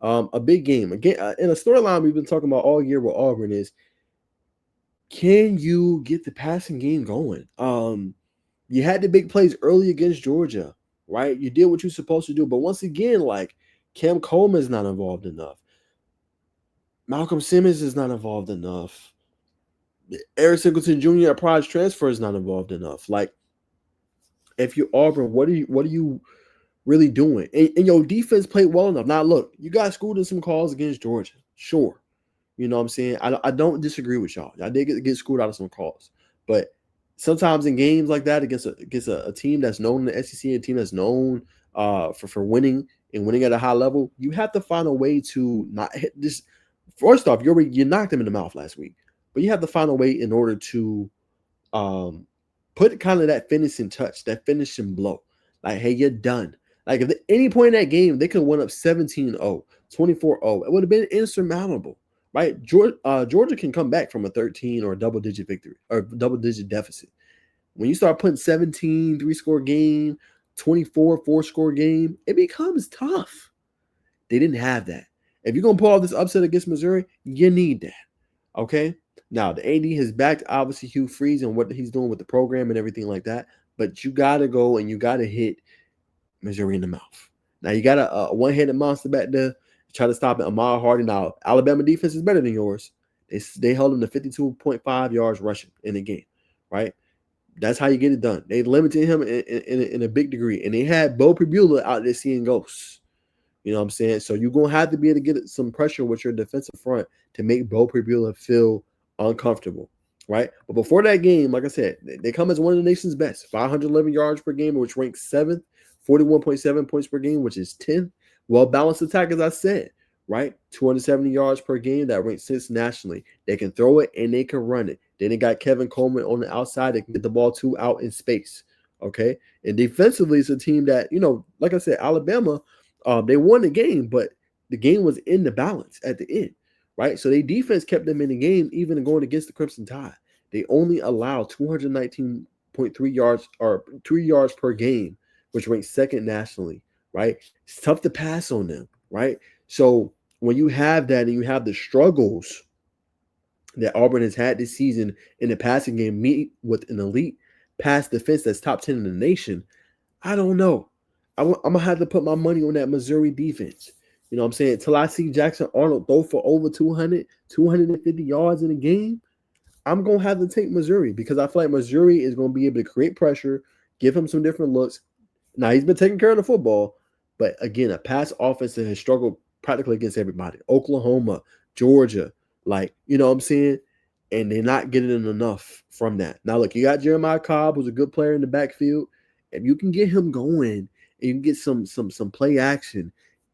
A big game again, in a storyline we've been talking about all year with Auburn is, can you get the passing game going? You had the big plays early against Georgia, right? You did what you're supposed to do, but once again, like Cam Coleman's not involved enough. Malcolm Simmons is not involved enough. Eric Singleton Jr. at Prize transfer is not involved enough. Like, if you're Auburn, what are you really doing? And your defense played well enough. Now, look, you got schooled in some calls against Georgia, sure. You know what I'm saying? I don't disagree with y'all. I did get screwed out of some calls, but sometimes in games like that against a team that's known in the SEC, a team that's known for winning and winning at a high level, you have to find a way to not hit this. First off, you knocked them in the mouth last week, but you have to find a way in order to um, put kind of that finishing touch, that finishing blow. Like, hey, you're done. Like, if at any point in that game, they could have went up 17-0, 24-0. It would have been insurmountable, right? Georgia can come back from a 13 or a double-digit victory or double-digit deficit. When you start putting 17, three-score game, 24, four-score game, it becomes tough. They didn't have that. If you're going to pull off this upset against Missouri, you need that, okay? Now, the AD has backed, obviously, Hugh Freeze and what he's doing with the program and everything like that, but you got to go and you got to hit Missouri in the mouth. Now, you got a one-handed monster back there. Try to stop it. Ahmad Hardy. Now, Alabama defense is better than yours. They held him to 52.5 yards rushing in the game, right? That's how you get it done. They limited him in a big degree, and they had Bo Pribula out there seeing ghosts. You know what I'm saying? So you're going to have to be able to get some pressure with your defensive front to make Bo Pribula feel uncomfortable, right? But before that game, like I said, they come as one of the nation's best. 511 yards per game, which ranks 7th, 41.7 points per game, which is 10th. Well-balanced attack, as I said, right? 270 yards per game, that ranks 6th nationally. They can throw it and they can run it. Then they got Kevin Coleman on the outside. They can get the ball out in space, okay? And defensively, it's a team that, like I said, Alabama, they won the game, but the game was in the balance at the end, right? So their defense kept them in the game, even going against the Crimson Tide. They only allowed 219.3 yards or 3 yards per game, which ranks 2nd nationally, right? It's tough to pass on them, right? So when you have that and you have the struggles that Auburn has had this season in the passing game, meet with an elite pass defense that's top 10 in the nation, I don't know. I'm going to have to put my money on that Missouri defense. You know what I'm saying? Until I see Jackson Arnold throw for over 200, 250 yards in a game, I'm going to have to take Missouri because I feel like Missouri is going to be able to create pressure, give him some different looks. Now, he's been taking care of the football, but again, a pass offense that has struggled practically against everybody. Oklahoma, Georgia, you know what I'm saying? And they're not getting enough from that. Now, look, you got Jeremiah Cobb, who's a good player in the backfield. If you can get him going and you can get some play action,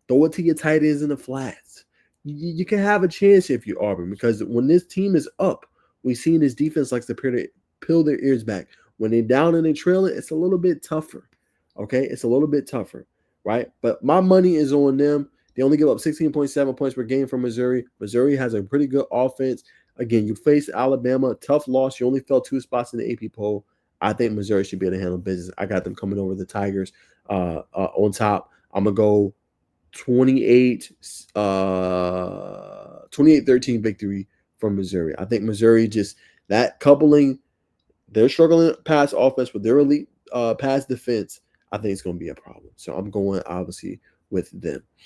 throw it to your tight ends in the flats. You can have a chance if you're Auburn because when this team is up, we've seen this defense likes to peel their ears back. When they're down and they trail it, it's a little bit tougher. Okay, it's a little bit tougher, right? But my money is on them. They only give up 16.7 points per game from Missouri. Missouri has a pretty good offense. Again, you face Alabama, tough loss. You only fell 2 spots in the AP poll. I think Missouri should be able to handle business. I got them coming over the Tigers on top. I'm going to go 28-13 victory from Missouri. I think Missouri just, that coupling, they're struggling pass offense with their elite pass defense. I think it's going to be a problem. So I'm going, obviously, with them.